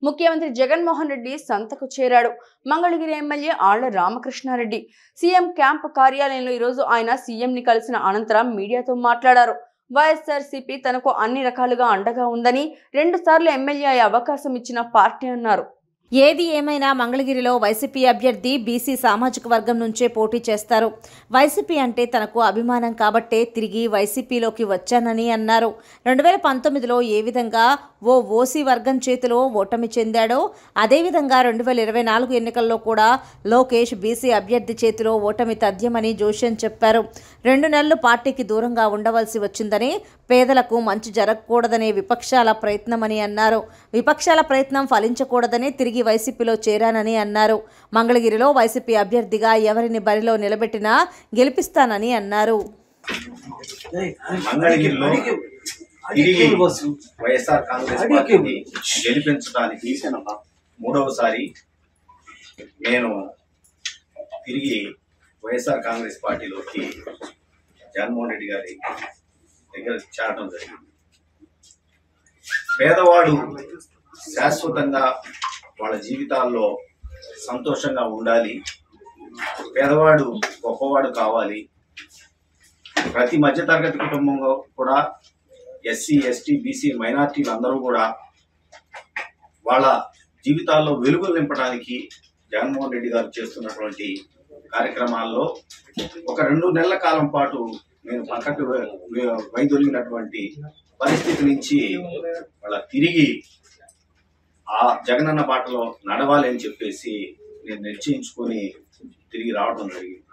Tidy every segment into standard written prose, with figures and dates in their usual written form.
ముఖ్యమంత్రి జగన్మోహన్ రెడ్డి సంతకు చేరాడు. Mangalagiri MLA Alla Ramakrishna Reddy CM camp కార్యాలయంలో ఈరోజు ఆయన సీఎంని కలిసిన అనంతరం మీడియాతో మాట్లాడారు. వైఎస్ఆర్సీపీ తనకు అన్ని రకాలుగా అండగా ఉందని, 2 సార్లు ఎమ్మెల్యే అయ్యే అవకాశం ఇచ్చిన పార్టీ అన్నారు. ఏది ఏమైనా మంగళగిరిలో వైసీపీ అభ్యర్థి బీసీ సామాజిక వర్గం నుంచే పోటీ చేస్తారు. వైసీపీ అంటే తనకు అభిమానం కాబట్టే తిరిగి వైసీపీలోకి వచ్చానని అన్నారు. 2019లో ఏ విధంగా ఓ ఓసీ వర్గం చేతిలో ఓటమి చెందాడో అదేవిధంగా 2024 ఎన్నికల్లో కూడా లోకేష్ బీసీ అభ్యర్థి చేతిలో ఓటమి తథ్యమని జోషన్ చెప్పారు. 2 నెలలు పార్టీకి దూరంగా ఉండవలసి వచ్చిందని, పేదలకు మంచి జరగకూడదనే విపక్షాల ప్రయత్నమని అన్నారు. విపక్షాల ప్రయత్నం ఫలించకూడదని తిరిగి వైసీపీలో చేరానని అన్నారు. మంగళగిరిలో వైసీపీ అభ్యర్థిగా ఎవరిని బరిలో నిలబెట్టినా గెలిపిస్తానని అన్నారు. మంగళగిరిలో తిరిగి వైఎస్ఆర్ కాంగ్రెస్ పార్టీని గెలిపించడానికి 3వసారి నేను తిరిగి వైఎస్ఆర్ కాంగ్రెస్ పార్టీలోకి జగన్మోహన్ రెడ్డి గారి దగ్గర చేరడం జరిగింది. పేదవాడు శాశ్వతంగా వాళ్ళ జీవితాల్లో సంతోషంగా ఉండాలి, పేదవాడు గొప్పవాడు కావాలి. ప్రతి మధ్యతరగతి కుటుంబంలో కూడా ఎస్సీ, ఎస్టీ, బీసీ, మైనార్టీలు అందరూ కూడా వాళ్ళ జీవితాల్లో వెలుగులు నింపడానికి జగన్మోహన్ రెడ్డి గారు చేస్తున్నటువంటి కార్యక్రమాల్లో ఒక 2 నెలల కాలం పాటు నేను పక్కకు వైదొలిగినటువంటి పరిస్థితి నుంచి వాళ్ళ తిరిగి ఆ జగనన్న బాటలో నడవాలి అని చెప్పేసి నేను నిశ్చయించుకొని తిరిగి రావడం జరిగింది.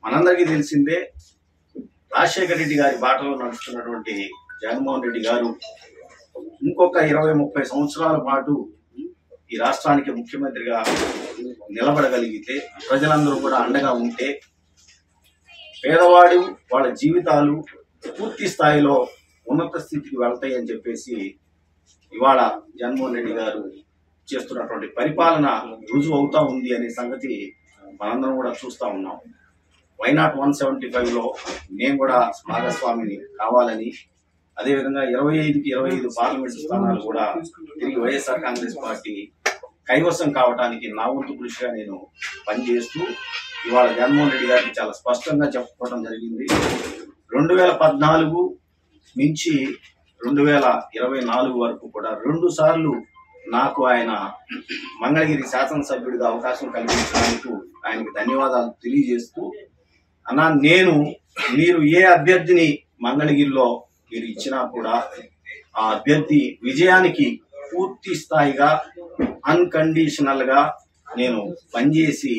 మనందరికీ తెలిసిందే, రాజశేఖర రెడ్డి గారి బాటలో నడుస్తున్నటువంటి జగన్మోహన్ రెడ్డి గారు ఇంకొక 20-30 సంవత్సరాల పాటు ఈ రాష్ట్రానికి ముఖ్యమంత్రిగా నిలబడగలిగితే, ప్రజలందరూ కూడా అండగా ఉంటే, పేదవాడు వాళ్ళ జీవితాలు పూర్తి స్థాయిలో ఉన్నత స్థితికి వెళ్తాయి అని చెప్పేసి ఇవాళ జగన్మోహన్ రెడ్డి గారు చేస్తున్నటువంటి పరిపాలన రుజువు అవుతా ఉంది అనే సంగతి మనందరం కూడా చూస్తూ ఉన్నాం. వైనాట్ 175లో నేను కూడా భాగస్వామిని కావాలని, అదేవిధంగా 25కి 25 పార్లమెంటు స్థానాలు కూడా తిరిగి వైఎస్ఆర్ కాంగ్రెస్ పార్టీ కైవసం కావడానికి నా వంతు కృషిగా నేను పనిచేస్తూ ఇవాళ జగన్మోహన్ రెడ్డి గారికి చాలా స్పష్టంగా చెప్పుకోవడం జరిగింది. 2014 నుంచి 2024 వరకు కూడా 2 సార్లు నాకు ఆయన మంగళగిరి శాసనసభ్యుడిగా అవకాశం కల్పించినందుకు ఆయనకి ధన్యవాదాలు తెలియజేస్తూ, అన్నా మీరు ఏ అభ్యర్థిని మంగళగిరిలో మీరు ఇచ్చినా కూడా ఆ అభ్యర్థి విజయానికి పూర్తి స్థాయిగా అన్కండిషనల్ గా నేను పనిచేసి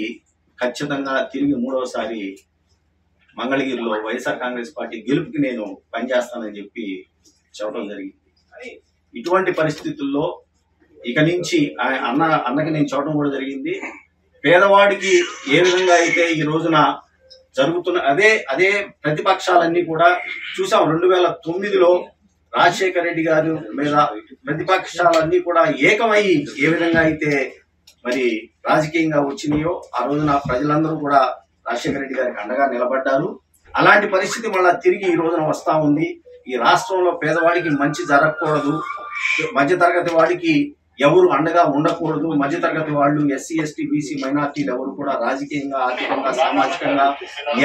ఖచ్చితంగా తిరిగి 3వసారి మంగళగిరిలో వైఎస్ఆర్ కాంగ్రెస్ పార్టీ గెలుపుకి నేను పనిచేస్తానని చెప్పి చెప్పడం జరిగింది. ఇటువంటి పరిస్థితుల్లో ఇక నుంచి అన్నకి నేను చెప్పడం కూడా జరిగింది. పేదవాడికి ఏ విధంగా అయితే ఈ రోజున జరుగుతున్న అదే ప్రతిపక్షాలన్నీ కూడా చూసాం. 2009లో రాజశేఖర రెడ్డి గారు మీద ప్రతిపక్షాలన్నీ కూడా ఏకమై ఏ విధంగా అయితే మరి రాజకీయంగా వచ్చినాయో ఆ రోజున ప్రజలందరూ కూడా రాజశేఖర రెడ్డి గారికి అండగా నిలబడ్డారు. అలాంటి పరిస్థితి మళ్ళా తిరిగి ఈ రోజున వస్తా ఉంది. ఈ రాష్ట్రంలో పేదవాడికి మంచి జరగకూడదు, మధ్యతరగతి వాడికి ఎవరు అండగా ఉండకూడదు, మధ్యతరగతి వాళ్ళు ఎస్సీ, ఎస్టీ, బీసీ, మైనార్టీలు ఎవరు కూడా రాజకీయంగా, ఆర్థికంగా, సామాజికంగా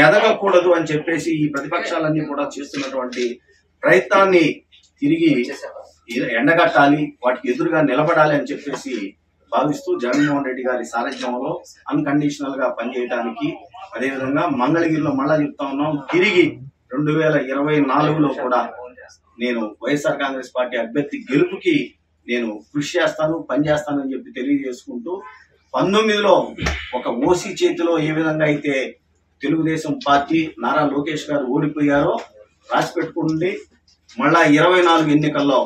ఎదగకూడదు అని చెప్పేసి ఈ ప్రతిపక్షాలన్నీ కూడా చేస్తున్నటువంటి ప్రయత్నాన్ని తిరిగి ఎండగట్టాలి, వాటికి ఎదురుగా నిలబడాలి అని చెప్పేసి భావిస్తూ జగన్మోహన్ రెడ్డి గారి సారథ్యంలో అన్కండిషనల్ గా పనిచేయడానికి, అదేవిధంగా మంగళగిరిలో మళ్ళా చెప్తా ఉన్నాం, తిరిగి 2024లో కూడా నేను వైఎస్ఆర్ కాంగ్రెస్ పార్టీ అభ్యర్థి గెలుపుకి నేను కృషి చేస్తాను, పనిచేస్తానని చెప్పి తెలియజేసుకుంటూ, 19లో ఒక ఓసీ చేతిలో ఏ విధంగా అయితే తెలుగుదేశం పార్టీ నారా లోకేష్ గారు ఓడిపోయారో రాసి పెట్టుకుండి, మళ్ళా 24 ఎన్నికల్లో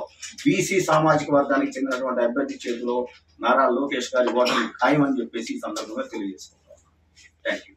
బీసీ సామాజిక వర్గానికి చెందినటువంటి అభ్యర్థి చేతిలో నారా లోకేష్ గారి ఓటమి ఖాయమని చెప్పేసి ఈ సందర్భంగా తెలియజేసుకుంటాం. Thank you.